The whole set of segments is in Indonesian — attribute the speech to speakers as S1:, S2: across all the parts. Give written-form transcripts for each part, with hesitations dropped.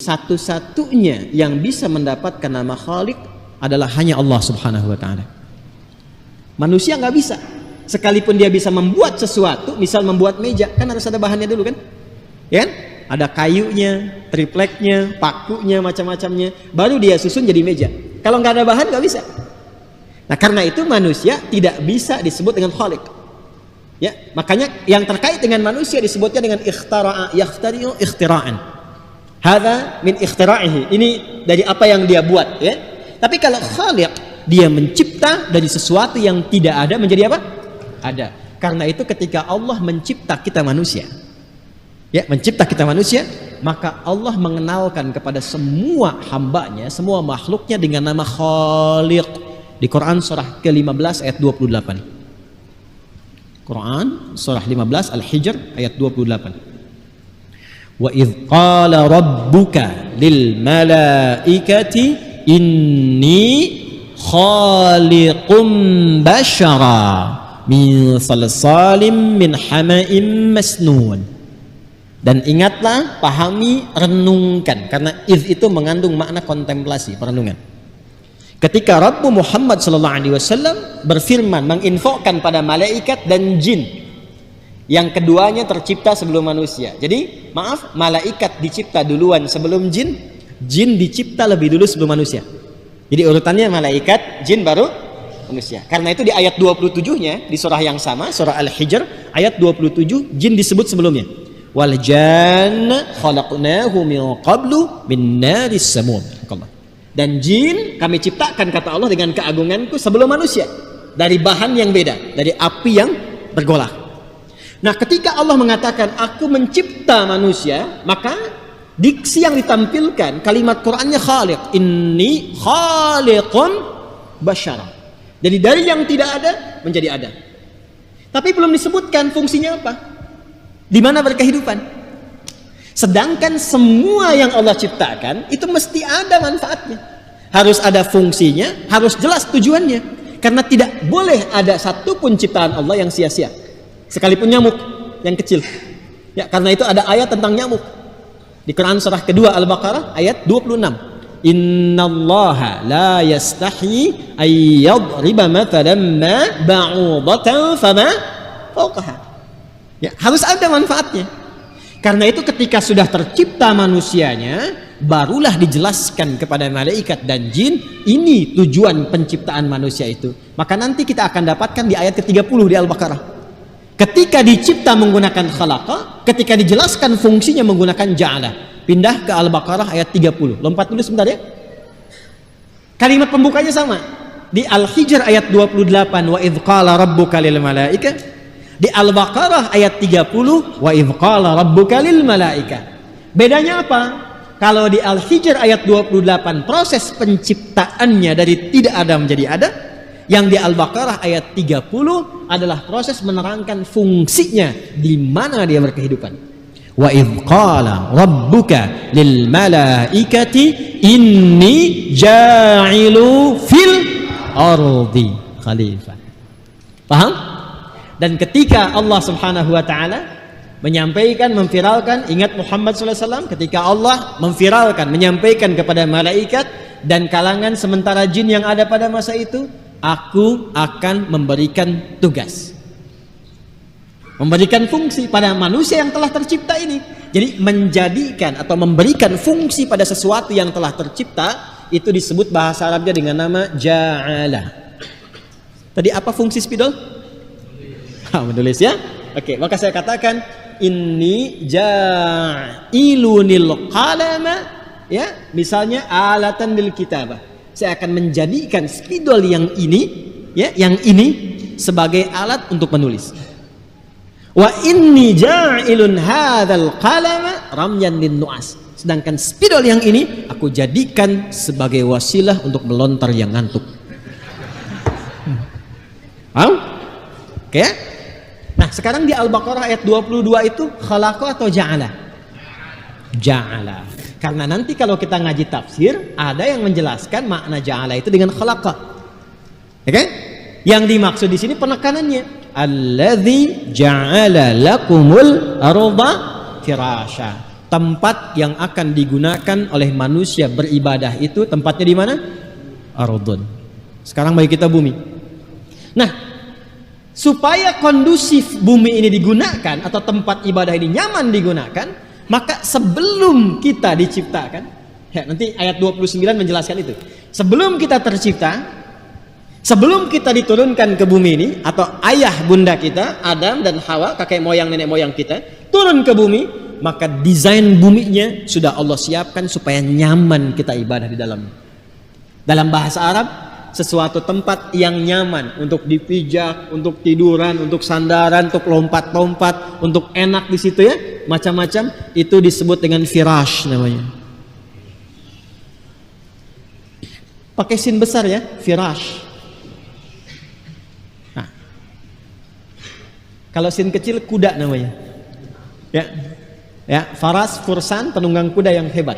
S1: Satu-satunya yang bisa mendapatkan nama Khaliq adalah hanya Allah Subhanahu wa ta'ala. Manusia nggak bisa. Sekalipun dia bisa membuat sesuatu, misal membuat meja, kan harus ada bahannya dulu kan? Ya kan? Ada kayunya, tripleknya, pakunya, macam-macamnya, baru dia susun jadi meja. Kalau nggak ada bahan nggak bisa. Nah karena itu manusia tidak bisa disebut dengan Khaliq. Ya, makanya yang terkait dengan manusia disebutnya dengan ikhtara'a, yakhtari'u ikhtira'an. Hadza min ikhtira'ihi. Ini dari apa yang dia buat, ya. Tapi kalau Khaliq, dia mencipta dari sesuatu yang tidak ada menjadi apa? Ada. Karena itu ketika Allah mencipta kita manusia, ya, mencipta kita manusia, maka Allah mengenalkan kepada semua hambanya, semua makhluknya dengan nama Khaliq di Quran surah ke-15 ayat 28. Quran surah 15 Al-Hijr ayat 28. Wa idz qala rabbuka lil malaikati inni khaliqum bashara min salsalim min hama'im masnun. Dan ingatlah, pahami, renungkan, karena iz itu mengandung makna kontemplasi, perenungan. Ketika Rabbu Muhammad SAW berfirman, menginfokan pada malaikat dan jin, yang keduanya tercipta sebelum manusia. Jadi maaf, malaikat dicipta duluan sebelum jin, jin dicipta lebih dulu sebelum manusia. Jadi urutannya malaikat, jin, baru manusia. Karena itu di ayat 27-nya di surah yang sama, surah Al-Hijr ayat 27, jin disebut sebelumnya. Wal janna khalaqnahu min qablu min naris samum. Dan jin kami ciptakan, kata Allah, dengan keagunganku sebelum manusia, dari bahan yang beda, dari api yang bergolak. Nah ketika Allah mengatakan aku mencipta manusia, maka diksi yang ditampilkan, kalimat Qur'annya Khaliq, inni khaliqun basyara. Jadi dari yang tidak ada menjadi ada. Tapi belum disebutkan fungsinya apa, di mana berkehidupan. Sedangkan semua yang Allah ciptakan itu mesti ada manfaatnya, harus ada fungsinya, harus jelas tujuannya. Karena tidak boleh ada satupun ciptaan Allah yang sia-sia, sekalipun nyamuk yang kecil. Ya, karena itu ada ayat tentang nyamuk di Quran surah kedua Al-Baqarah ayat 26. Innallaha la yastahi ay yadriba mathalan ma ba'udatan fama fawqaha. Ya, harus ada manfaatnya. Karena itu ketika sudah tercipta manusianya, barulah dijelaskan kepada malaikat dan jin, ini tujuan penciptaan manusia itu. Maka nanti kita akan dapatkan di ayat ke-30 di Al-Baqarah. Ketika dicipta menggunakan khalaqa, ketika dijelaskan fungsinya menggunakan ja'ala. Pindah ke Al-Baqarah ayat 30. Lompat dulu sebentar ya. Kalimat pembukanya sama. Di Al-Hijr ayat 28, wa idz qala rabbuka lil malaika. Di Al-Baqarah ayat 30, wa idz qala rabbuka lil malaika. Bedanya apa? Kalau di Al-Hijr ayat 28 proses penciptaannya dari tidak ada menjadi ada, yang di Al-Baqarah ayat 30 adalah proses menerangkan fungsinya, di mana dia berkehidupan. Wa idz qala rabbuka lil malaikati inni ja'ilu fil ardi khalifah. Paham? Dan ketika Allah Subhanahu wa ta'ala menyampaikan, memviralkan, ingat Muhammad SAW, ketika Allah memviralkan, menyampaikan kepada malaikat dan kalangan sementara jin yang ada pada masa itu, aku akan memberikan tugas, memberikan fungsi pada manusia yang telah tercipta ini. Jadi menjadikan atau memberikan fungsi pada sesuatu yang telah tercipta, itu disebut bahasa Arabnya dengan nama ja'ala. Tadi apa fungsi spidol? Menulis ya. Oke, maka saya katakan inni ja'ilunil qalama, ya, misalnya alatan lil kitabah. Saya akan menjadikan spidol yang ini, ya, yang ini sebagai alat untuk menulis. Wa inni ja'ilun hadzal qalama ramyan lin nu'as. Sedangkan spidol yang ini aku jadikan sebagai wasilah untuk melontar yang ngantuk. Oke ya? Nah sekarang di Al-Baqarah ayat 22 itu khalaqa atau ja'ala? Ja'ala. Karena nanti kalau kita ngaji tafsir, ada yang menjelaskan makna ja'ala itu dengan khalaqa. Ya kan? Yang dimaksud di sini penekanannya, alladzi ja'ala lakumul arda firasha. tempat yang akan digunakan oleh manusia beribadah itu tempatnya di mana? Ardun. Sekarang bagi kita bumi. Nah, supaya kondusif bumi ini digunakan atau tempat ibadah ini nyaman digunakan, maka sebelum kita diciptakan, ya, nanti ayat 29 menjelaskan itu. Sebelum kita tercipta, sebelum kita diturunkan ke bumi ini, atau ayah bunda kita Adam dan Hawa, kakek moyang nenek moyang kita turun ke bumi, maka desain buminya sudah Allah siapkan supaya nyaman kita ibadah di dalamnya. Dalam bahasa Arab, sesuatu tempat yang nyaman untuk dipijak, untuk tiduran, untuk sandaran, untuk lompat-lompat, untuk enak di situ ya, macam-macam, itu disebut dengan firash namanya. Pakai sin besar ya, firash. Nah, kalau sin kecil kuda namanya. Ya, faras, fursan, penunggang kuda yang hebat.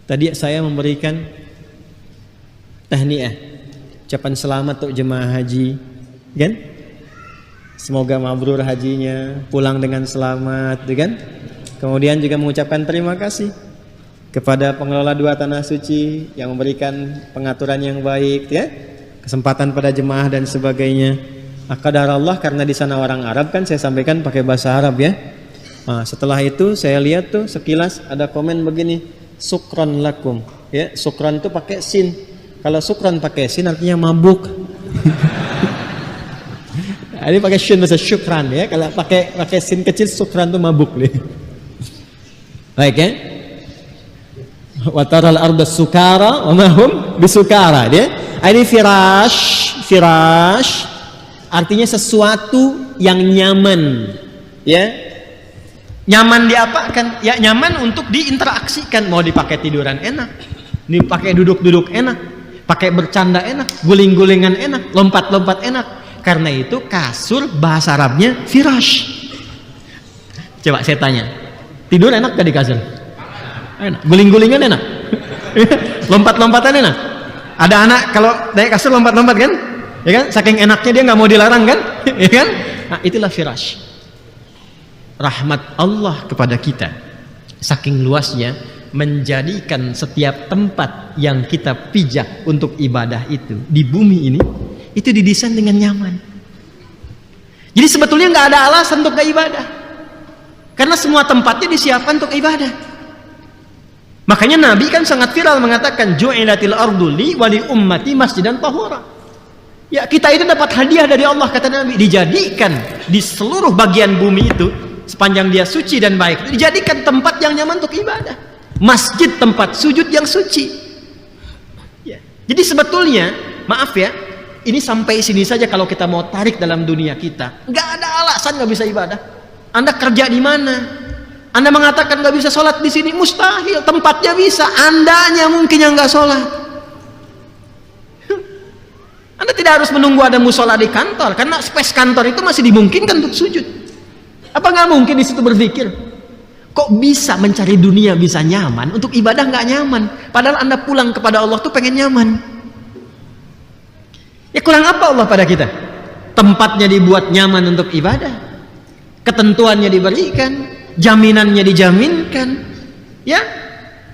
S1: Tadi saya memberikan tahniah, ucapan selamat untuk jemaah haji, kan? Semoga mabrur hajinya, pulang dengan selamat, kan? Kemudian juga mengucapkan terima kasih kepada pengelola dua tanah suci yang memberikan pengaturan yang baik, ya, kesempatan pada jemaah dan sebagainya. Qadarullah, karena di sana orang Arab kan, saya sampaikan pakai bahasa Arab ya. Nah, setelah itu saya lihat tuh sekilas ada komen begini, sukron lakum, ya, sukron itu pakai sin. Kalau sukron pakai sin artinya mabuk. Ini pakai shin bahasa syukran ya. Kalau pakai sin kecil sukran itu mabuk nih. Baik ya. Wa taral arda sukara wa ma hum bisukara dia. Ini firash artinya sesuatu yang nyaman. Ya. Nyaman diapakan? Ya nyaman untuk diinteraksikan, mau dipakai tiduran enak, dipakai duduk-duduk enak, pakai bercanda enak, guling-gulingan enak, lompat-lompat enak. Karena itu kasur bahasa Arabnya firash. Coba saya tanya, tidur enak gak di kasur? Enak. Guling-gulingan enak? Lompat-lompatan enak? Ada anak kalau naik kasur lompat-lompat kan? Ya kan? Saking enaknya dia nggak mau dilarang kan? Ya kan? Nah, itulah firash. Rahmat Allah kepada kita saking luasnya menjadikan setiap tempat yang kita pijak untuk ibadah itu di bumi ini itu didesain dengan nyaman. Jadi sebetulnya nggak ada alasan untuk gak ibadah, karena semua tempatnya disiapkan untuk ibadah. Makanya Nabi kan sangat viral mengatakan ju'ilatil ardu li wa li ummati masjidan tahura. Ya, kita itu dapat hadiah dari Allah, kata Nabi, dijadikan di seluruh bagian bumi itu sepanjang dia suci dan baik, dijadikan tempat yang nyaman untuk ibadah. Masjid tempat sujud yang suci. Ya. Jadi sebetulnya, maaf ya, ini sampai sini saja kalau kita mau tarik dalam dunia kita, nggak ada alasan nggak bisa ibadah. Anda kerja di mana? Anda mengatakan nggak bisa sholat di sini, mustahil. Tempatnya bisa, andanya mungkin yang nggak sholat. Anda tidak harus menunggu ada musola di kantor, karena space kantor itu masih dimungkinkan untuk sujud. Apa nggak mungkin di situ berpikir, kok bisa mencari dunia bisa nyaman, untuk ibadah nggak nyaman? Padahal Anda pulang kepada Allah tuh pengen nyaman. Ya kurang apa Allah pada kita? Tempatnya dibuat nyaman untuk ibadah, ketentuannya diberikan, jaminannya dijaminkan, ya,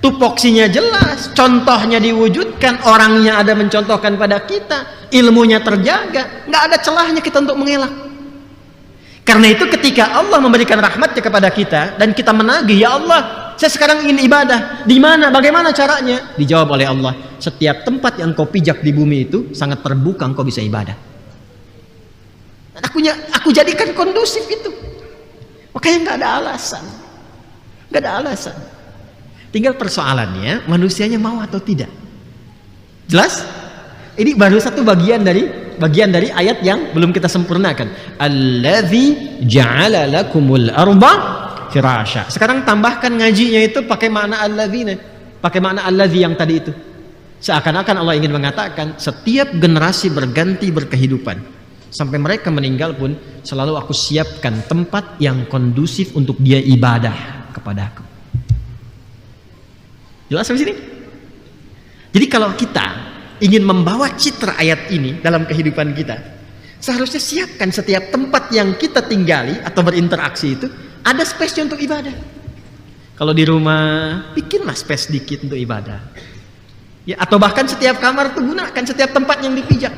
S1: tupoksinya jelas, contohnya diwujudkan, orangnya ada mencontohkan pada kita, ilmunya terjaga, nggak ada celahnya kita untuk mengelak. Karena itu ketika Allah memberikan rahmatnya kepada kita dan kita menagih, ya Allah, saya sekarang ingin ibadah, di mana, bagaimana caranya? Dijawab oleh Allah, setiap tempat yang kau pijak di bumi itu sangat terbuka, engkau bisa ibadah. Dan aku jadikan kondusif itu. Makanya nggak ada alasan, nggak ada alasan. Tinggal persoalannya manusianya mau atau tidak. Jelas? Ini baru satu bagian dari ayat yang belum kita sempurnakan. Allazi ja'ala lakumul arda firasya. Sekarang tambahkan ngajinya itu pakai makna allazina, pakai makna allazi yang tadi itu. Seakan-akan Allah ingin mengatakan setiap generasi berganti berkehidupan, sampai mereka meninggal pun selalu aku siapkan tempat yang kondusif untuk dia ibadah kepadaku. Jelas sampai sini? Jadi kalau kita ingin membawa citra ayat ini dalam kehidupan kita, seharusnya siapkan setiap tempat yang kita tinggali atau berinteraksi itu ada space untuk ibadah.
S2: Kalau di rumah, bikinlah space dikit untuk ibadah. Ya, atau bahkan setiap kamar tuh gunakan, setiap tempat yang dipijak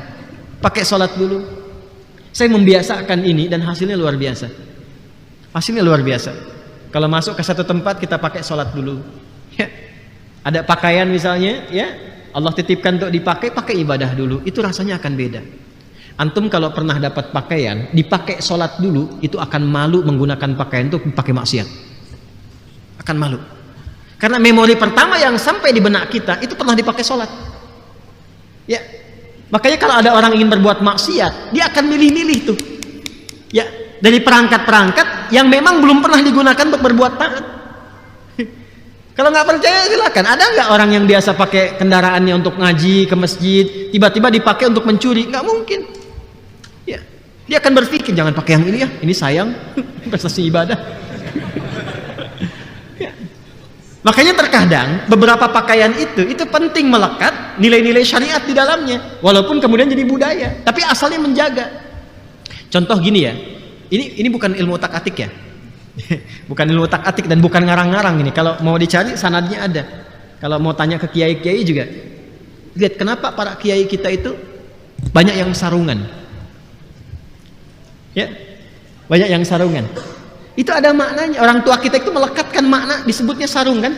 S2: pakai sholat dulu. Saya membiasakan ini dan hasilnya luar biasa. Hasilnya luar biasa. Kalau masuk ke satu tempat kita pakai sholat dulu. Ya. Ada pakaian misalnya, ya Allah titipkan untuk dipakai, pakai ibadah dulu. Itu rasanya akan beda. Antum kalau pernah dapat pakaian, dipakai sholat dulu, itu akan malu menggunakan pakaian itu pakai maksiat. Akan malu. Karena memori pertama yang sampai di benak kita itu pernah dipakai sholat. Ya, makanya kalau ada orang ingin berbuat maksiat, dia akan milih-milih tuh. Ya, dari perangkat-perangkat yang memang belum pernah digunakan untuk berbuat taat. Kalau nggak percaya silakan. Ada nggak orang yang biasa pakai kendaraannya untuk ngaji ke masjid, tiba-tiba dipakai untuk mencuri? Nggak mungkin. Ya, dia akan berpikir jangan pakai yang ini ya, ini sayang prestasi ibadah. Makanya terkadang beberapa pakaian itu penting melekat nilai-nilai syariat di dalamnya, walaupun kemudian jadi budaya, tapi asalnya menjaga. Contoh gini ya, ini bukan ilmu otak-atik ya, bukan ilmu otak-atik dan bukan ngarang-ngarang ini. Kalau mau dicari sanadnya ada. Kalau mau tanya ke kiai-kiai juga, lihat kenapa para kiai kita itu banyak yang sarungan, ya, banyak yang sarungan. Itu ada maknanya. Orang tua kita itu melekatkan makna, disebutnya sarung kan.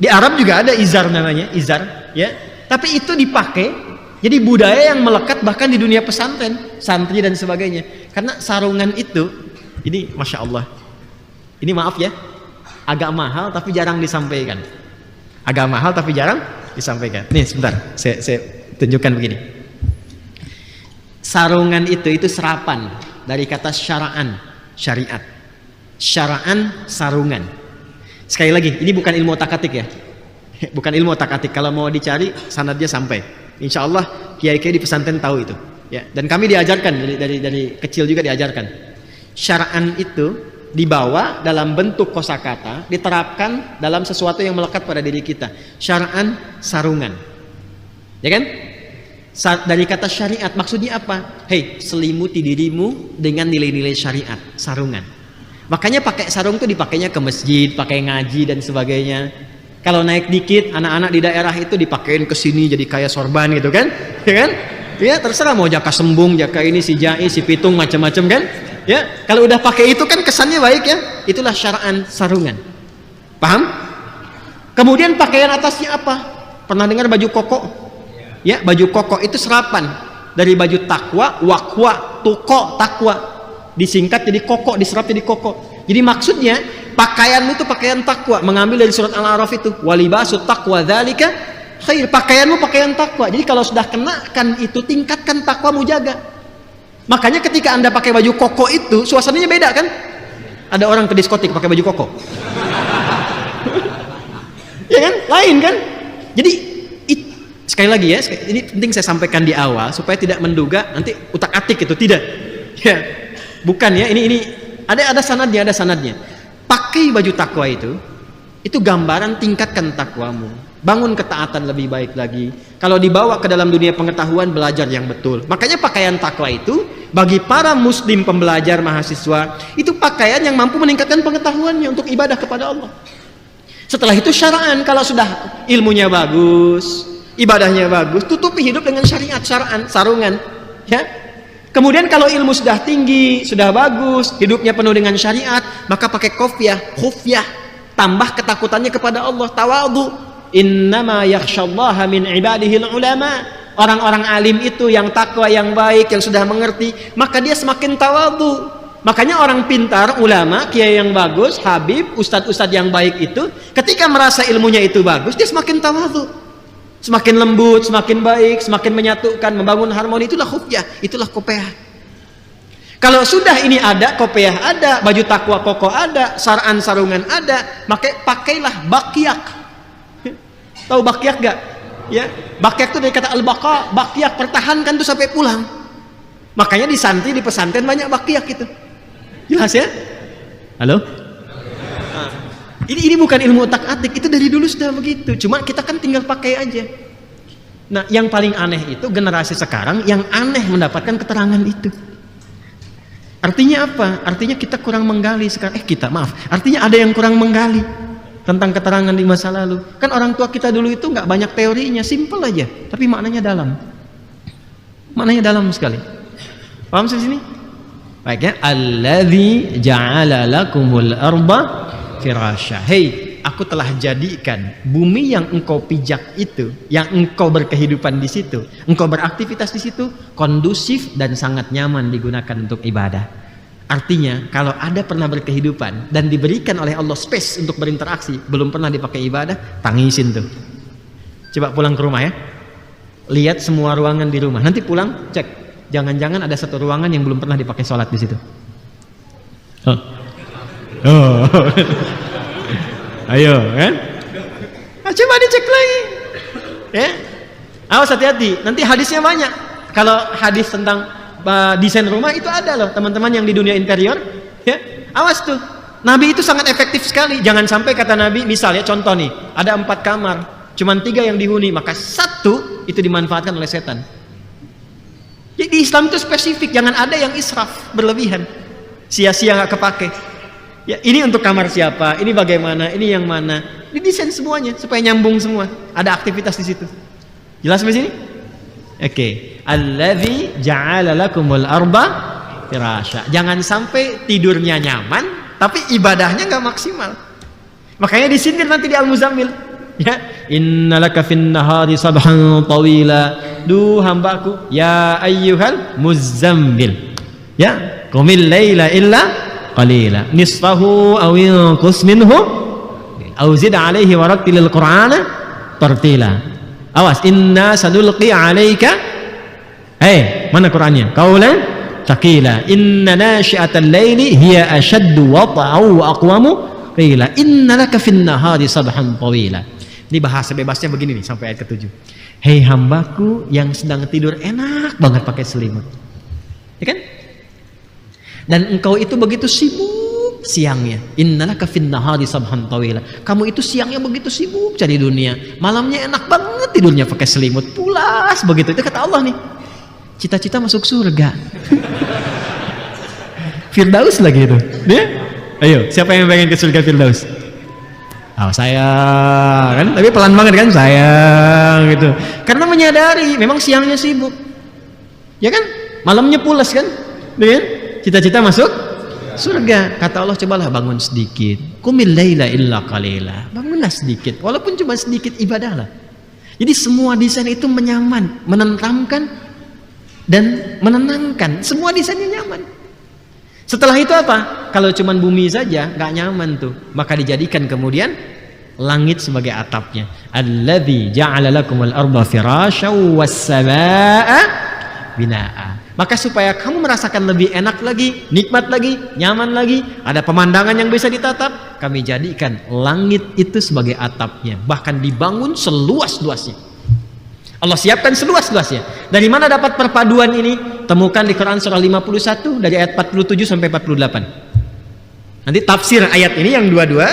S2: Di Arab juga ada izar namanya, izar, ya. Tapi itu dipakai jadi budaya yang melekat bahkan di dunia pesantren, santri dan sebagainya. Karena sarungan itu, ini masya Allah. Ini maaf ya, agak mahal tapi jarang disampaikan. Agak mahal tapi jarang disampaikan. Nih sebentar, saya tunjukkan begini. Sarungan itu serapan dari kata syara'an, syariat. Syara'an sarungan. Sekali lagi, ini bukan ilmu otak-atik ya. Bukan ilmu otak-atik. Kalau mau dicari sanadnya sampai. Insya Allah kiai-kiai di pesantren tahu itu. Ya. Dan kami diajarkan dari kecil juga diajarkan. Syara'an itu dibawa dalam bentuk kosakata, diterapkan dalam sesuatu yang melekat pada diri kita. Syara'an sarungan. Ya kan? Dari kata syariat maksudnya apa? Hei, selimuti dirimu dengan nilai-nilai syariat, sarungan. Makanya pakai sarung tuh dipakainya ke masjid, pakai ngaji dan sebagainya. Kalau naik dikit, anak-anak di daerah itu dipakein ke sini jadi kayak sorban gitu kan? Ya kan? Ya terserah mau jaka sembung, jaka ini si jai, si pitung macam-macam kan? Ya, kalau udah pakai itu kan kesannya baik ya. Itulah syara'an sarungan. Paham? Kemudian pakaian atasnya apa? Pernah dengar baju koko? Ya, baju koko itu serapan dari baju takwa, wakwa, tuko, takwa. Disingkat jadi koko, diserap jadi koko. Jadi maksudnya pakaianmu itu pakaian takwa, mengambil dari surat Al-A'raf itu, walibasut taqwa dzalika khair. Pakaianmu pakaian takwa. Jadi kalau sudah kenakan itu, tingkatkan takwamu, jaga. Makanya ketika Anda pakai baju koko itu, suasananya beda kan? Ada orang ke diskotik pakai baju koko. Ya kan? Lain kan? Jadi sekali lagi ya, ini penting saya sampaikan di awal supaya tidak menduga nanti utak-atik itu, tidak. Ya. Bukan ya, ini ada sanadnya. Pakai baju takwa itu gambaran tingkatkan takwamu, bangun ketaatan lebih baik lagi. Kalau dibawa ke dalam dunia pengetahuan, belajar yang betul. Makanya pakaian takwa itu bagi para muslim pembelajar mahasiswa itu pakaian yang mampu meningkatkan pengetahuannya untuk ibadah kepada Allah. Setelah itu syara'an, kalau sudah ilmunya bagus, ibadahnya bagus, tutupi hidup dengan syariat, syara'an, sarungan, ya. Kemudian kalau ilmu sudah tinggi, sudah bagus, hidupnya penuh dengan syariat, maka pakai khufyah, tambah ketakutannya kepada Allah, tawadhu. Innama yakhsyallaha min ibadihil ulama. Orang-orang alim itu yang takwa, yang baik, yang sudah mengerti, maka dia semakin tawadhu. Makanya orang pintar, ulama, kiai yang bagus, habib, ustadz-ustadz yang baik itu, ketika merasa ilmunya itu bagus, dia semakin tawadhu. Semakin lembut, semakin baik, semakin menyatukan, membangun harmoni. Itulah khufyah, itulah kopiah. Kalau sudah ini ada, kopiah ada, baju takwa koko ada, sar'an sarungan ada, pakailah bakyak. Tahu bakyak gak? Ya, bakyak itu dari kata al-baqa, bakyak, pertahankan tuh sampai pulang. Makanya di santri, di pesantren banyak bakyak itu. Jelas ya? Halo? Ini bukan ilmu otak-atik, itu dari dulu sudah begitu. Cuma kita kan tinggal pakai aja. Nah, yang paling aneh itu generasi sekarang yang aneh mendapatkan keterangan itu. Artinya apa? Artinya kita kurang menggali sekarang. Artinya ada yang kurang menggali. tentang keterangan di masa lalu. Kan orang tua kita dulu itu nggak banyak teorinya, simple aja, tapi maknanya dalam. Maknanya dalam sekali. Paham sampai sini? Baik ya. Alladzi ja'ala lakumul arda firasya. Hei, aku telah jadikan bumi yang engkau pijak itu, yang engkau berkehidupan di situ, engkau beraktivitas di situ, kondusif dan sangat nyaman digunakan untuk ibadah. Artinya, kalau ada pernah berkehidupan dan diberikan oleh Allah space untuk berinteraksi, belum pernah dipakai ibadah, tangisin tuh. Coba pulang ke rumah ya. Lihat semua ruangan di rumah. Nanti pulang cek. Jangan-jangan ada satu ruangan yang belum pernah dipakai sholat di situ. Oh. Ayo kan? Nah, coba dicek lagi. Ya. Awas hati-hati. Nanti hadisnya banyak. Kalau hadis tentang desain rumah itu ada loh teman-teman yang di dunia interior. Ya. Awas tuh. Nabi itu sangat efektif sekali. Jangan sampai kata Nabi, misalnya contoh nih, ada 4 kamar, cuman 3 yang dihuni, maka 1 itu dimanfaatkan oleh setan. Jadi Islam itu spesifik, jangan ada yang israf, berlebihan, sia-sia nggak kepake. Ya, ini untuk kamar siapa, ini bagaimana, ini yang mana, didesain semuanya supaya nyambung semua, ada aktivitas di situ. Jelas sampai sini? Oke. Alladzi ja'ala lakumul arda firasya. Jangan sampai tidurnya nyaman, tapi ibadahnya nggak maksimal. Makanya disindir nanti di Al-Muzammil. Ya, innalaka fin nahari sabhan tawila. Duh hambaku, ya ayyuhal muzammil. Ya, qumil laila illa qalila. Nisfahu aw inqus minhu aw zid alaihi warattilil qur'ana tartila. Awas, inna sanulqi alaika. Mana Qur'annya? Qaulan thaqila. Inna nashi'atal laili hiya ashaddu wata'u wa aqwamu qila. Innalaka fin nahari sabhan tawila. Ini bahasa bebasnya begini nih sampai ayat ke-7. Hei hambaku yang sedang tidur enak banget pakai selimut. Ya kan? Dan engkau itu begitu sibuk siangnya. Innalaka fin nahari sabhan tawila. Kamu itu siangnya begitu sibuk cari dunia, malamnya enak banget tidurnya pakai selimut, pulas begitu. Itu kata Allah nih. Cita-cita masuk surga. Firdaus lagi itu. Ya? Ayo, siapa yang pengen ke surga Firdaus? Oh, saya kan, tapi pelan banget kan, sayang gitu. Karena menyadari memang siangnya sibuk, ya kan, malamnya pulas kan, ya? Cita-cita masuk surga. Kata Allah, cobalah bangun sedikit. Qumil laila illa qalila. Bangunlah sedikit, walaupun cuma sedikit, ibadahlah. Jadi semua desain itu menyaman, menenteramkan dan menenangkan. Semua desainnya nyaman. Setelah itu apa? Kalau cuman bumi saja nggak nyaman tuh, maka dijadikan kemudian langit sebagai atapnya. Alladzi ja'ala lakumul arda firasya was samaa'a binaa'a. Maka supaya kamu merasakan lebih enak lagi, nikmat lagi, nyaman lagi, ada pemandangan yang bisa ditatap, kami jadikan langit itu sebagai atapnya, bahkan dibangun seluas-luasnya. Allah siapkan seluas-luasnya. Dari mana dapat perpaduan ini? Temukan di Quran surah 51 dari ayat 47 sampai 48. Nanti tafsir ayat ini yang dua-dua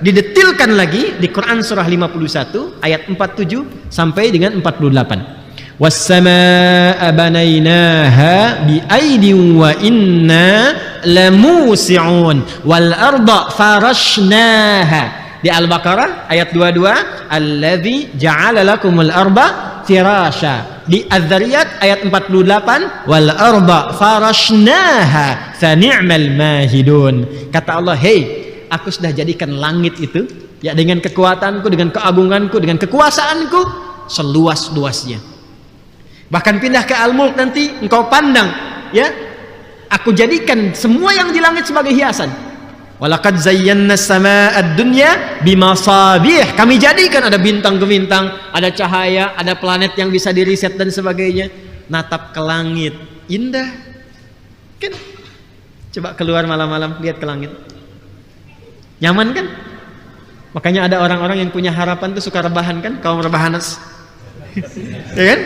S2: didetilkan lagi di Quran surah 51 ayat 47 sampai dengan 48. Was-samaa'a banainaha bi'aidin wa inna lamusi'un wal arda farashnaha. Di Al-Baqarah ayat 22, alladzi ja'ala lakumul arda firasya. Di Az-Zariyat ayat 48, wal arda farashnaha fa ni'mal mahidun. Kata Allah, hei, aku sudah jadikan langit itu ya dengan kekuatanku, dengan keagunganku, dengan kekuasaanku seluas-luasnya. Bahkan pindah ke Al-Mulk nanti engkau pandang, ya, aku jadikan semua yang di langit sebagai hiasan. Walaqad zayyana as-samaa'a ad-dunya bimasabih. Kami jadikan ada bintang ke bintang, ada cahaya, ada planet yang bisa diriset dan sebagainya. Natap ke langit, indah. Kan? Coba keluar malam-malam lihat ke langit. Nyaman kan? Makanya ada orang-orang yang punya harapan tuh suka rebahan kan? Kaum rebahanas. Ya kan?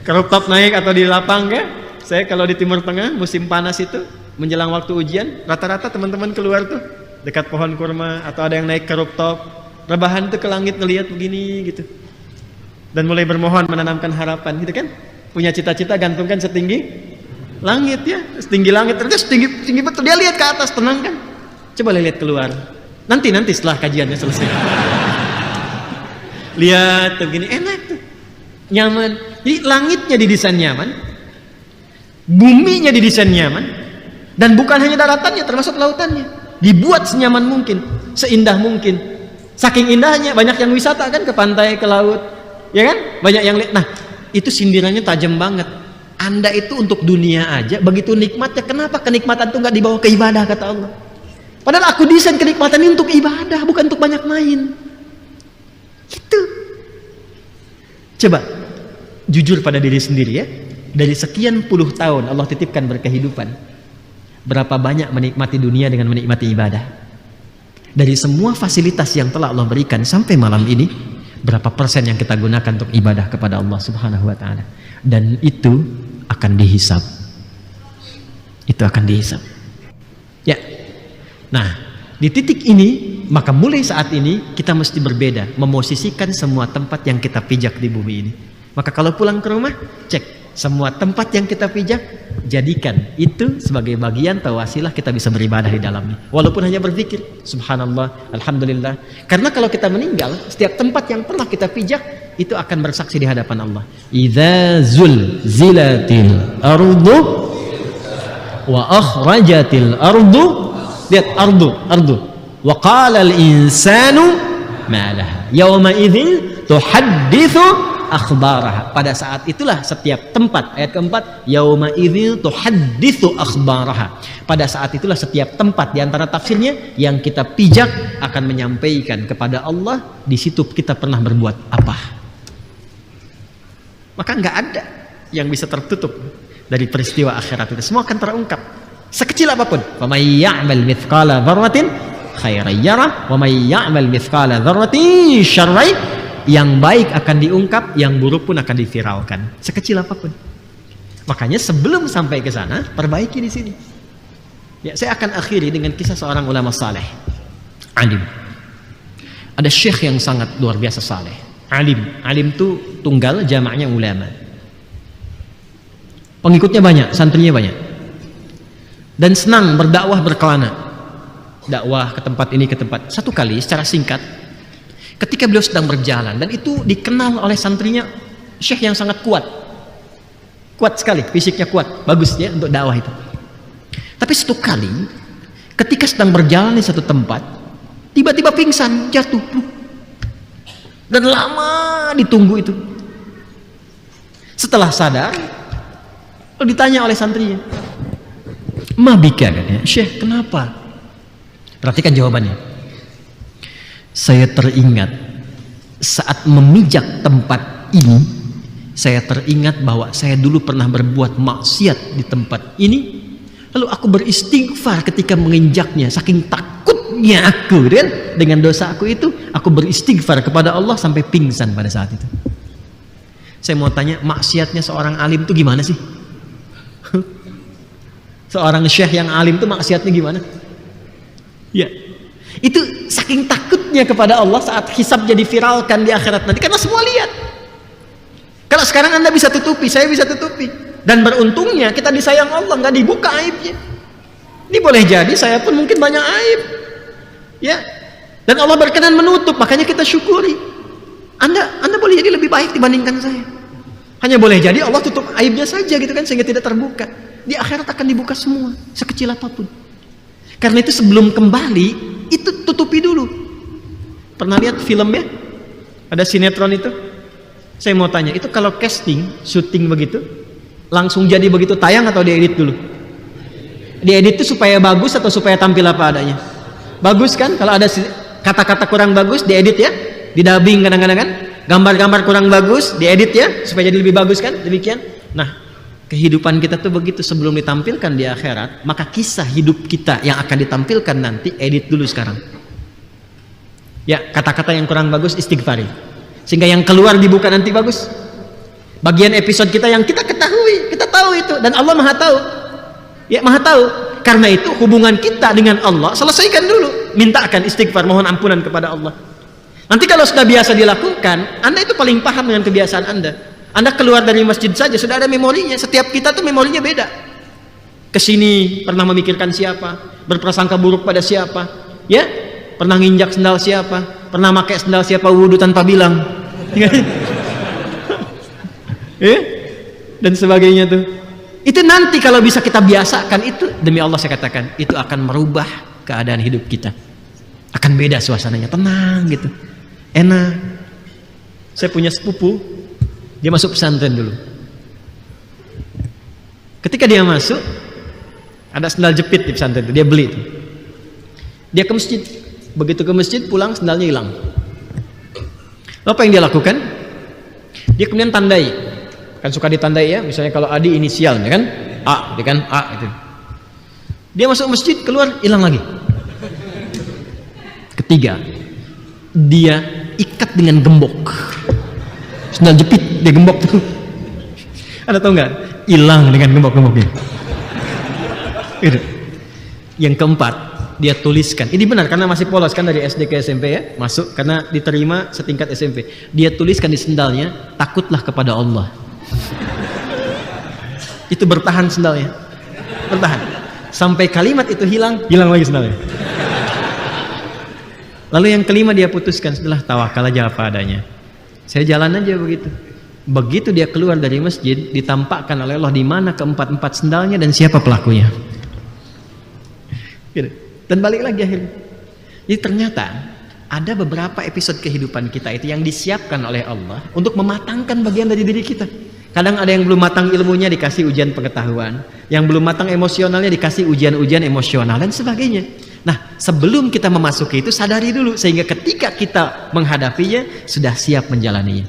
S2: Rooftop naik atau di lapang ya. Saya kalau di Timur Tengah musim panas itu menjelang waktu ujian, rata-rata teman-teman keluar tuh dekat pohon kurma atau ada yang naik ke rooftop, rebahan tuh ke langit ngelihat begini gitu. Dan mulai bermohon menanamkan harapan gitu kan. Punya cita-cita gantungkan setinggi langit ya, setinggi langit terus tinggi betul, dia lihat ke atas tenang kan. Coba lihat keluar. Nanti setelah kajiannya selesai. Lihat tuh gini, enak tuh. Nyaman. Jadi langitnya didesain nyaman. Buminya didesain nyaman. Dan bukan hanya daratannya, termasuk lautannya. Dibuat senyaman mungkin, seindah mungkin. Saking indahnya, banyak yang wisata kan ke pantai, ke laut. Ya kan? Banyak yang lihat. Nah, itu sindirannya tajam banget. Anda itu untuk dunia aja, begitu nikmatnya, kenapa kenikmatan itu nggak dibawa ke ibadah, kata Allah. Padahal aku desain kenikmatan ini untuk ibadah, bukan untuk banyak main. Gitu. Coba jujur pada diri sendiri ya. Dari sekian puluh tahun Allah titipkan berkehidupan, berapa banyak menikmati dunia dengan menikmati ibadah? Dari semua fasilitas yang telah Allah berikan sampai malam ini, berapa persen yang kita gunakan untuk ibadah kepada Allah Subhanahu wa taala? Dan itu akan dihisab. Itu akan dihisab. Ya. Nah, di titik ini, maka mulai saat ini kita mesti berbeda, memosisikan semua tempat yang kita pijak di bumi ini. Maka kalau pulang ke rumah, cek semua tempat yang kita pijak, jadikan itu sebagai bagian atau wasilah kita bisa beribadah di dalamnya. Walaupun hanya berpikir, subhanallah, alhamdulillah. Karena kalau kita meninggal, setiap tempat yang pernah kita pijak itu akan bersaksi di hadapan Allah. Idza zulzilatil ardu wa akhrajatil ardu, lihat ardu. Wa qala al insanu ma laha yawma idzin tuhadditsu akhbaraha. Pada saat itulah setiap tempat, ayat keempat, yauma idzil tuhadditsu akhbaraha. Pada saat itulah setiap tempat, di antara tafsirnya, yang kita pijak akan menyampaikan kepada Allah di situ kita pernah berbuat apa. Maka nggak ada yang bisa tertutup dari peristiwa akhirat itu. Semua akan terungkap, sekecil apapun. Wa may ya'mal mithqala dzarratin khairan yarah wa may ya'mal mithqala dzarratin syarran. Yang baik akan diungkap, yang buruk pun akan diviralkan, sekecil apapun. Makanya sebelum sampai ke sana, perbaiki di sini. Ya, saya akan akhiri dengan kisah seorang ulama saleh, alim. Ada syekh yang sangat luar biasa saleh, alim itu tunggal, jamaknya ulama. Pengikutnya banyak, santrinya banyak, dan senang berdakwah berkelana, dakwah ke tempat ini ke tempat. Satu kali secara singkat, ketika beliau sedang berjalan, dan itu dikenal oleh santrinya, syekh yang sangat kuat sekali, fisiknya kuat, bagus ya untuk dakwah itu. Tapi satu kali ketika sedang berjalan di satu tempat, tiba-tiba pingsan, jatuh, dan lama ditunggu itu. Setelah sadar, ditanya oleh santrinya, "Ma bika," katanya, "Syekh, kenapa?" Perhatikan jawabannya. "Saya teringat saat memijak tempat ini, saya teringat bahwa saya dulu pernah berbuat maksiat di tempat ini, lalu aku beristighfar ketika menginjaknya, saking takutnya aku kan dengan dosa aku itu, aku beristighfar kepada Allah sampai pingsan pada saat itu." Saya mau tanya, maksiatnya seorang alim itu gimana sih? Seorang syekh yang alim itu maksiatnya gimana? Ya, itu saking takutnya kepada Allah saat hisabnya diviralkan di akhirat nanti, karena semua lihat. Kalau sekarang Anda bisa tutupi, saya bisa tutupi, dan beruntungnya kita disayang Allah, nggak dibuka aibnya. Ini boleh jadi saya pun mungkin banyak aib, ya, dan Allah berkenan menutup, makanya kita syukuri. Anda boleh jadi lebih baik dibandingkan saya, hanya boleh jadi Allah tutup aibnya saja gitu kan, sehingga tidak terbuka. Di akhirat akan dibuka semua, sekecil apapun. Karena itu sebelum kembali, itu tutupi dulu. Pernah lihat filmnya? Ada sinetron itu? Saya mau tanya, itu kalau casting, syuting begitu, langsung jadi begitu tayang atau diedit dulu? Diedit itu supaya bagus atau supaya tampil apa adanya? Bagus kan? Kalau ada kata-kata kurang bagus, diedit ya? Didubbing kadang-kadang kan? Gambar-gambar kurang bagus, diedit ya? Supaya jadi lebih bagus kan? Demikian. Nah, kehidupan kita tuh begitu, sebelum ditampilkan di akhirat, maka kisah hidup kita yang akan ditampilkan nanti, edit dulu sekarang. Ya, kata-kata yang kurang bagus istighfari, sehingga yang keluar dibuka nanti bagus. Bagian episode kita yang kita ketahui, kita tahu itu, dan Allah Maha tahu. Ya, Maha tahu. Karena itu hubungan kita dengan Allah selesaikan dulu, mintakan istighfar, mohon ampunan kepada Allah. Nanti kalau sudah biasa dilakukan, Anda itu paling paham dengan kebiasaan Anda. Anda keluar dari masjid saja sudah ada memorinya. Setiap kita tuh memorinya beda. Kesini pernah memikirkan siapa, berprasangka buruk pada siapa, ya. Pernah nginjak sendal siapa? Pernah pakai sendal siapa wudu tanpa bilang? Dan sebagainya tuh. Itu nanti kalau bisa kita biasakan itu, demi Allah saya katakan, itu akan merubah keadaan hidup kita. Akan beda suasananya, tenang gitu. Enak. Saya punya sepupu, dia masuk pesantren dulu. Ketika dia masuk, ada sendal jepit di pesantren itu, dia beli itu. Dia ke masjid. Begitu ke masjid, pulang sendalnya hilang. Apa yang dia lakukan? Dia kemudian tandai. Kan suka ditandai ya, misalnya kalau Adi inisial ya kan, A, dia kan A itu. Dia masuk masjid, keluar hilang lagi. Ketiga, dia ikat dengan gembok. Sendal jepit dia gembok tuh. Anda tahu nggak? Hilang dengan gembok-gemboknya. Yang keempat, dia tuliskan. Ini benar karena masih polos kan dari SD ke SMP ya, masuk karena diterima setingkat SMP. Dia tuliskan di sendalnya, takutlah kepada Allah. Itu bertahan sendalnya, bertahan sampai kalimat itu hilang lagi sendalnya. Lalu yang kelima dia putuskan, setelah tawakal aja apa adanya, saya jalan aja begitu. Begitu dia keluar dari masjid, ditampakkan oleh Allah di mana keempat-empat sendalnya dan siapa pelakunya. Dan balik lagi akhirnya. Jadi ternyata ada beberapa episode kehidupan kita itu yang disiapkan oleh Allah untuk mematangkan bagian dari diri kita. Kadang ada yang belum matang ilmunya dikasih ujian pengetahuan, yang belum matang emosionalnya dikasih ujian-ujian emosional dan sebagainya. Nah, sebelum kita memasuki itu sadari dulu sehingga ketika kita menghadapinya sudah siap menjalaninya.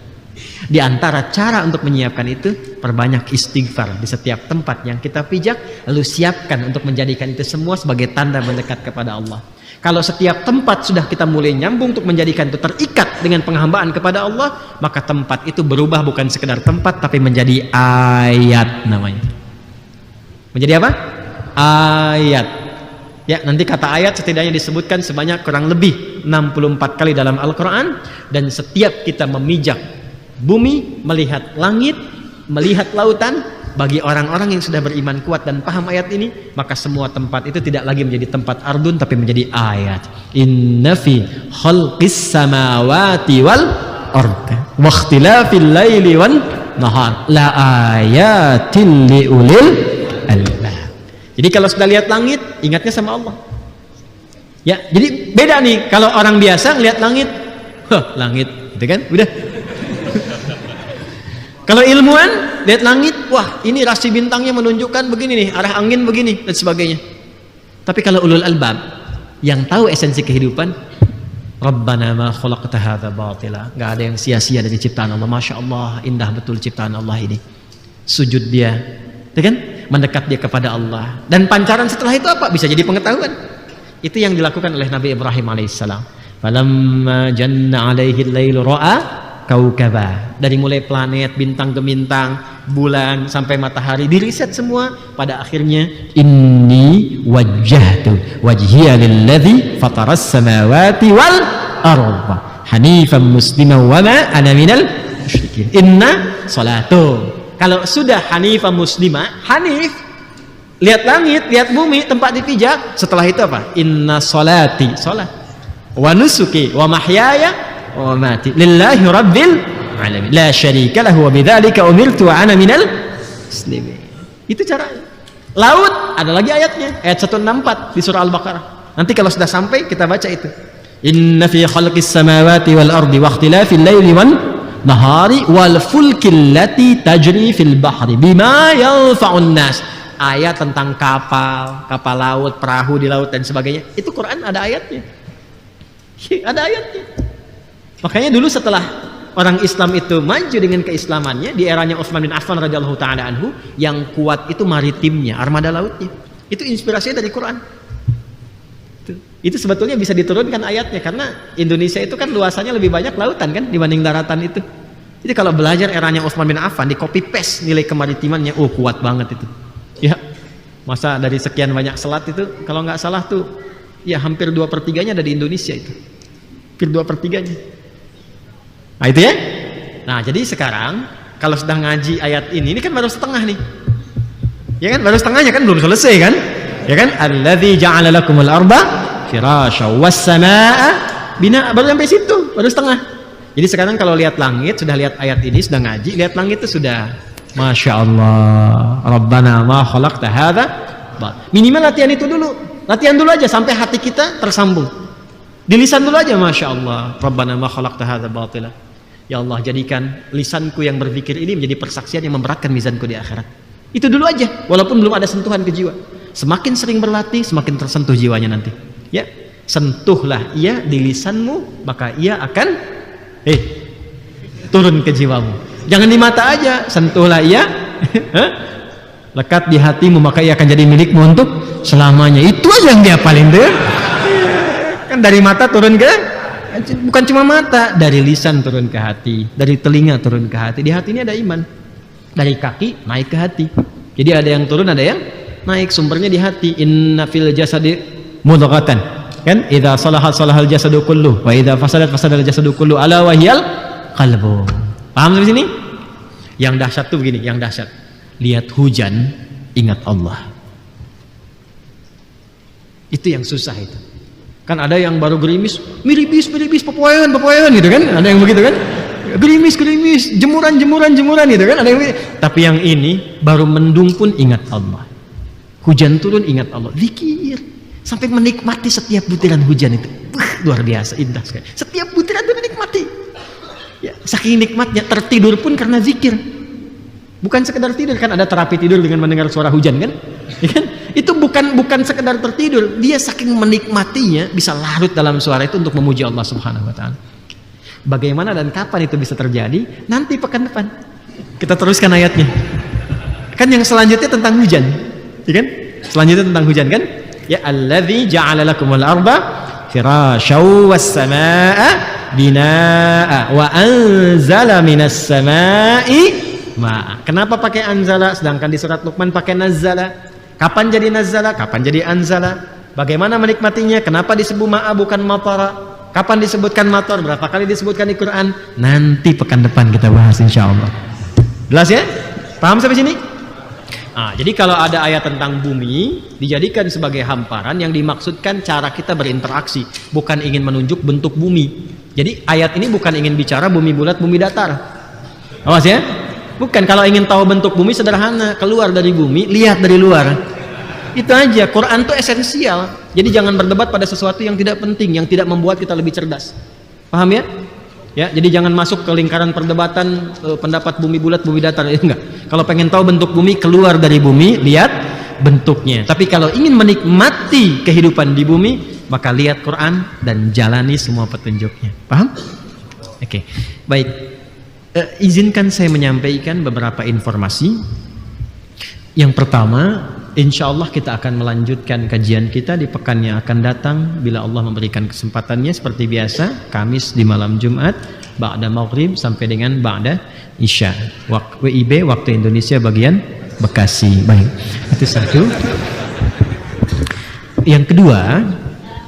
S2: Di antara cara untuk menyiapkan itu, perbanyak istighfar di setiap tempat yang kita pijak, lalu siapkan untuk menjadikan itu semua sebagai tanda mendekat kepada Allah. Kalau setiap tempat sudah kita mulai nyambung untuk menjadikan itu terikat dengan penghambaan kepada Allah, maka tempat itu berubah bukan sekedar tempat tapi menjadi ayat namanya. Menjadi apa? Ayat. Ya, nanti kata ayat setidaknya disebutkan sebanyak kurang lebih 64 kali dalam Al-Quran. Dan setiap kita memijak bumi, melihat langit, melihat lautan, bagi orang-orang yang sudah beriman kuat dan paham ayat ini, maka semua tempat itu tidak lagi menjadi tempat ardun tapi menjadi ayat. Inna fi khalqis samawati wal ardi wa ikhtilafil laili wan nahar la ayatin liulil albab. Jadi kalau sudah lihat langit, ingatnya sama Allah. Ya, jadi beda nih kalau orang biasa lihat langit, langit, gitu kan? Udah. Kalau ilmuwan lihat langit, wah ini rasi bintangnya menunjukkan begini nih, arah angin begini dan sebagainya. Tapi kalau ulul albab yang tahu esensi kehidupan, Rabbana ma khalaqta hadza batila, enggak ada yang sia-sia dari ciptaan Allah. Masya Allah, indah betul ciptaan Allah ini. Sujud dia, ya kan? Mendekat dia kepada Allah. Dan pancaran setelah itu apa? Bisa jadi pengetahuan. Itu yang dilakukan oleh Nabi Ibrahim alaihissalam. Falamma janna alaihi al-lailu ra'a kaukaba, dari mulai planet, bintang ke bintang, bulan sampai matahari diriset semua, pada akhirnya inni wajjahtu wajhiya lilladzi fataras samawati wal arda hanifan musliman wa ma ana minal musyrikin. Inna salatu, kalau sudah hanifan muslimah, hanif lihat langit, lihat bumi, tempat dipijak, setelah itu apa? Inna salati, salat, wa nusuki wa mahyaya wa mati lillahi rabbil alamin la syarika lahu wa bidzalika umirtu wa ana minal muslimin. Itu caranya. Laut ada lagi ayatnya, ayat 164 di surah Al-Baqarah. Nanti kalau sudah sampai kita baca itu. Inna fi khalqis samawati wal ardi wa ikhtilafil laili wan nahari wal fulkil lati tajri fil bahri bima yanfa'un nas. Ayat tentang kapal, kapal laut, perahu di laut dan sebagainya. Itu Quran ada ayatnya. Ada ayatnya. Makanya dulu setelah orang Islam itu maju dengan keislamannya di eranya Utsman bin Affan radhiyallahu taala anhu, yang kuat itu maritimnya, armada lautnya. Itu inspirasinya dari Quran. Itu sebetulnya bisa diturunkan ayatnya karena Indonesia itu kan luasannya lebih banyak lautan kan dibanding daratan itu. Jadi kalau belajar eranya Utsman bin Affan, di copy paste nilai kemaritimannya, oh kuat banget itu. Ya, masa dari sekian banyak selat itu kalau nggak salah tuh ya hampir 2/3-nya ada di Indonesia itu. Hampir 2/3-nya. Nah itu ya. Nah jadi sekarang kalau sudah ngaji ayat ini kan baru setengah nih. Ya kan baru setengahnya kan belum selesai kan? Ya kan? Alladzi ja'ala lakumul arda firasya was-samaa'a binaa. Baru sampai situ, baru setengah. Jadi sekarang kalau lihat langit, sudah lihat ayat ini, sudah ngaji, lihat langit itu sudah Masya Allah, Rabbana ma khalaqta hadza. Minimal latihan itu dulu. Latihan dulu aja sampai hati kita tersambung. Di lisan dulu aja Masya Allah, Rabbana ma khalaqta hadza batila. Ya Allah, jadikan lisanku yang berpikir ini menjadi persaksian yang memberatkan mizanku di akhirat. Itu dulu aja, walaupun belum ada sentuhan ke jiwa. Semakin sering berlatih, semakin tersentuh jiwanya nanti. Ya, sentuhlah ia di lisanmu, maka ia akan turun ke jiwamu. Jangan di mata aja, sentuhlah ia lekat di hatimu, maka ia akan jadi milikmu untuk selamanya. Itu aja yang dia paling deh. Kan dari mata turun ke, bukan cuma mata, dari lisan turun ke hati, dari telinga turun ke hati. Di hati ini ada iman, dari kaki naik ke hati. Jadi ada yang turun, ada yang naik. Sumbernya di hati. Inna fil jasadi mudghatan, kan? Idza salahat salahal jasadu kullu wa idza fasadat fasadal jasadu kullu ala wahyal qalbu. Paham sampai sini? Yang dahsyat tuh begini, yang dahsyat. Lihat hujan, ingat Allah. Itu yang susah itu. Kan ada yang baru gerimis, miripis, pepoyan gitu kan? Ada yang begitu kan? Gerimis, jemuran gitu kan? Ada yang begitu. Tapi yang ini baru mendung pun ingat Allah. Hujan turun ingat Allah. Zikir sampai menikmati setiap butiran hujan itu. Luar biasa, indah sekali. Setiap butiran itu menikmati. Ya, saking nikmatnya tertidur pun karena zikir. Bukan sekedar tidur, kan ada terapi tidur dengan mendengar suara hujan kan? Ya kan? Itu bukan sekedar tertidur, dia saking menikmatinya bisa larut dalam suara itu untuk memuji Allah Subhanahu wa taala. Bagaimana dan kapan itu bisa terjadi? Nanti pekan depan. Kita teruskan ayatnya. Kan yang selanjutnya tentang hujan. Ya kan? Selanjutnya tentang hujan kan? Ya allazi ja'ala lakumul arda firasyaw was-samaa'a binaa'a wa anzala minas samaa'i ma'a. Kenapa pakai anzala sedangkan di surat Luqman pakai nazzala? Kapan jadi nazzala? Kapan jadi anzala? Bagaimana menikmatinya? Kenapa disebut ma'a bukan matara? Kapan disebutkan matar? Berapa kali disebutkan di Quran? Nanti pekan depan kita bahas insyaallah. Jelas ya? Paham sampai sini? Nah, jadi kalau ada ayat tentang bumi dijadikan sebagai hamparan, yang dimaksudkan cara kita berinteraksi, bukan ingin menunjuk bentuk bumi. Jadi ayat ini bukan ingin bicara bumi bulat, bumi datar. Awas ya? Bukan. Kalau ingin tahu bentuk bumi sederhana, keluar dari bumi, lihat dari luar. Itu aja. Quran itu esensial. Jadi jangan berdebat pada sesuatu yang tidak penting, yang tidak membuat kita lebih cerdas. Paham ya? Ya, jadi jangan masuk ke lingkaran perdebatan pendapat bumi bulat, bumi datar. Enggak. Kalau pengen tahu bentuk bumi, keluar dari bumi, lihat bentuknya. Tapi kalau ingin menikmati kehidupan di bumi, maka lihat Quran dan jalani semua petunjuknya. Paham? Oke. Baik. Izinkan saya menyampaikan beberapa informasi. Yang pertama, insya Allah kita akan melanjutkan kajian kita di pekan yang akan datang bila Allah memberikan kesempatannya seperti biasa, Kamis di malam Jumat ba'da maghrib sampai dengan ba'da isya. WIB waktu Indonesia bagian Bekasi. Baik, itu satu. Yang kedua,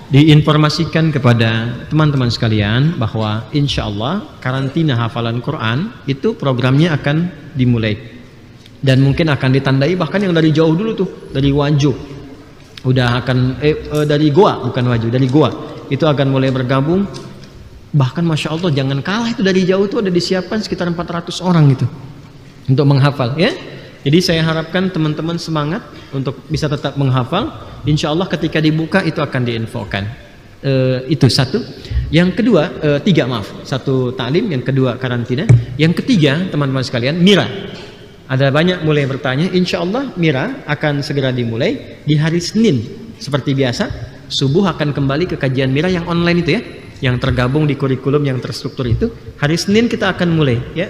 S2: diinformasikan kepada teman-teman sekalian bahwa insya Allah karantina hafalan Quran itu programnya akan dimulai. Dan mungkin akan ditandai bahkan yang dari jauh dulu tuh, dari Wajo udah akan dari Goa, bukan Wajo, dari Goa itu akan mulai bergabung. Bahkan Masya Allah jangan kalah, itu dari jauh tuh ada disiapkan sekitar 400 orang gitu untuk menghafal ya. Jadi saya harapkan teman-teman semangat untuk bisa tetap menghafal. Insya Allah ketika dibuka itu akan diinfokan. Itu satu. Yang kedua, tiga maaf, satu taklim, yang kedua karantina, yang ketiga teman-teman sekalian Mira. Ada banyak mulai bertanya. Insya Allah Mira akan segera dimulai di hari Senin seperti biasa. Subuh akan kembali ke kajian Mira yang online itu ya, yang tergabung di kurikulum yang terstruktur itu. Hari Senin kita akan mulai ya,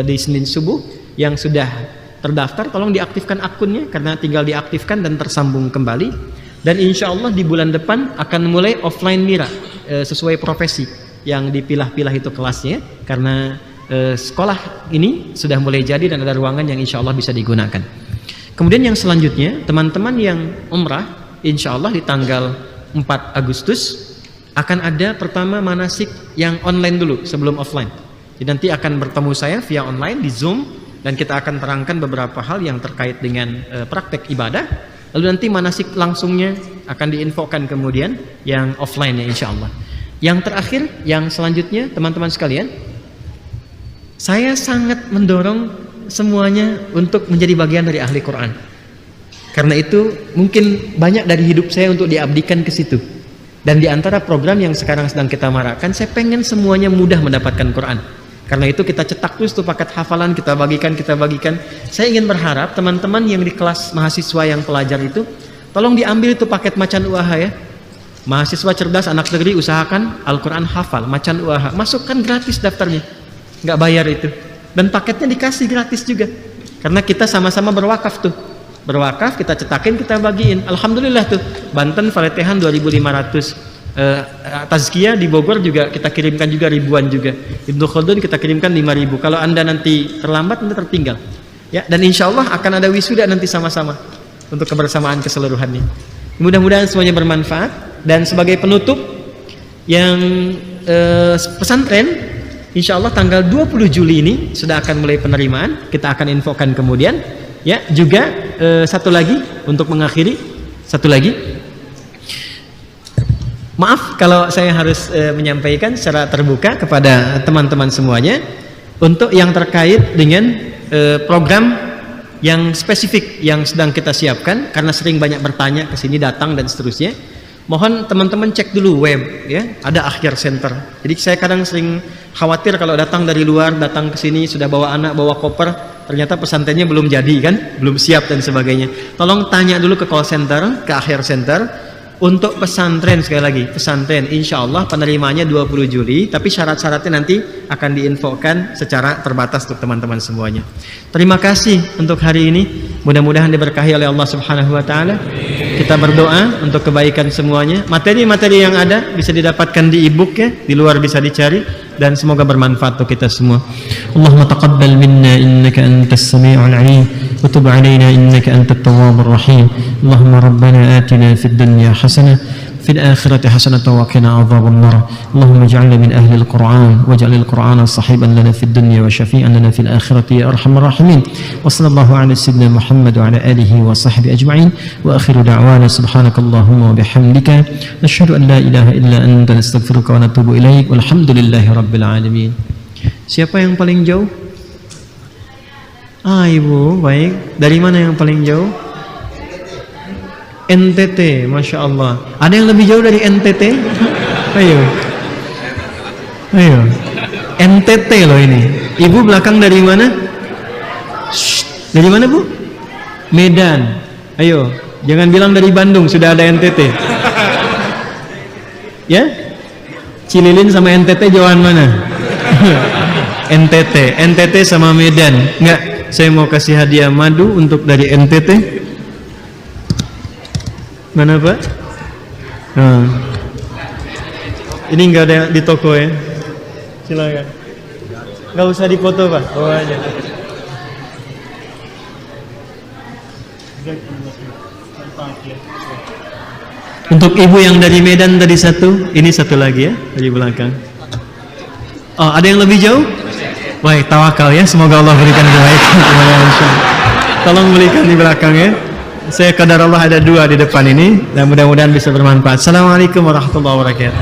S2: di Senin subuh. Yang sudah terdaftar tolong diaktifkan akunnya karena tinggal diaktifkan dan tersambung kembali. Dan insya Allah di bulan depan akan mulai offline Mira sesuai profesi yang dipilah-pilah itu kelasnya, karena sekolah ini sudah mulai jadi dan ada ruangan yang insya Allah bisa digunakan. Kemudian yang selanjutnya teman-teman yang umrah insya Allah di tanggal 4 Agustus akan ada pertama manasik yang online dulu sebelum offline. Jadi nanti akan bertemu saya via online di Zoom dan kita akan terangkan beberapa hal yang terkait dengan praktek ibadah. Lalu nanti manasik langsungnya akan diinfokan kemudian yang offline ya insya Allah. Yang terakhir, yang selanjutnya teman-teman sekalian, saya sangat mendorong semuanya untuk menjadi bagian dari ahli Quran. Karena itu mungkin banyak dari hidup saya untuk diabdikan ke situ. Dan di antara program yang sekarang sedang kita marakkan, saya pengen semuanya mudah mendapatkan Quran. Karena itu kita cetak terus tuh paket hafalan, kita bagikan. Saya ingin berharap teman-teman yang di kelas mahasiswa yang pelajar itu, tolong diambil itu paket Macan Uaha ya. Mahasiswa cerdas anak negeri usahakan Al-Quran hafal, Macan Uaha, masukkan gratis daftarnya, nggak bayar itu, dan paketnya dikasih gratis juga, karena kita sama-sama berwakaf tuh, kita cetakin, kita bagiin. Alhamdulillah tuh, Banten Faletehan 2.500, Tazkiyah di Bogor juga kita kirimkan juga ribuan juga, Ibnu Khaldun kita kirimkan 5.000. Kalau anda nanti terlambat, anda tertinggal ya, dan insya Allah akan ada wisuda nanti sama-sama untuk kebersamaan keseluruhannya. Mudah-mudahan semuanya bermanfaat. Dan sebagai penutup, yang pesantren insya Allah tanggal 20 Juli ini sudah akan mulai penerimaan, kita akan infokan kemudian ya. Juga satu lagi untuk mengakhiri, satu lagi, maaf kalau saya harus menyampaikan secara terbuka kepada teman-teman semuanya untuk yang terkait dengan program yang spesifik yang sedang kita siapkan, karena sering banyak bertanya ke sini, datang dan seterusnya. Mohon teman-teman cek dulu web ya, ada Akhir Center. Jadi saya kadang sering khawatir kalau datang dari luar, datang ke sini sudah bawa anak, bawa koper, ternyata pesantrennya belum jadi kan, belum siap dan sebagainya. Tolong tanya dulu ke call center, ke Akhir Center. Untuk pesantren, sekali lagi, pesantren insya Allah penerimaannya 20 Juli, tapi syarat-syaratnya nanti akan diinfokan secara terbatas untuk teman-teman semuanya. Terima kasih untuk hari ini, mudah-mudahan diberkahi oleh Allah Subhanahu wa Ta'ala. Kita berdoa untuk kebaikan semuanya. Materi-materi yang ada bisa didapatkan di e-book ya, di luar bisa dicari, dan semoga bermanfaat untuk kita semua. Allahumma taqabbal minna innaka antas sami'ul 'alim wa tub 'alaina innaka antat tawwabur rahim. Allahumma rabbana atina fid dunya hasanah في الآخرة حسنة وقنا عذاب النار. اللهم اجعلنا من أهل القرآن واجعل القرآن صحيبا لنا في الدنيا وشفيعا لنا في الآخرة يا أرحم الراحمين. وصلى الله على سيدنا محمد وعلى آله وصحبه أجمعين. وآخر دعوانا سبحانك اللهم وبحمدك نشهد أن لا إله إلا أنت نستغفرك ونتوب إليك والحمد لله رب العالمين. Siapa yang paling jauh? Ibu, baik. Dari mana yang paling jauh? NTT, Masya Allah. Ada yang lebih jauh dari NTT? Ayo, NTT loh ini. Ibu belakang dari mana? Shh. Dari mana Bu? Medan. Ayo, jangan bilang dari Bandung, sudah ada NTT. Ya? Cililin sama NTT jauhan mana? NTT sama Medan. Enggak, saya mau kasih hadiah madu untuk dari NTT. Mana Pak? Nah. Ini enggak ada di toko ya? Silakan. Enggak usah dipoto Pak, bawa aja. Untuk ibu yang dari Medan tadi satu, ini satu lagi ya, dari belakang. Oh, ada yang lebih jauh? Baik, tawakal ya, semoga Allah berikan kebaikan. Tolong belikan di belakang ya. Saya qadar Allah ada dua di depan ini, dan mudah-mudahan bisa bermanfaat. Assalamualaikum warahmatullahi wabarakatuh.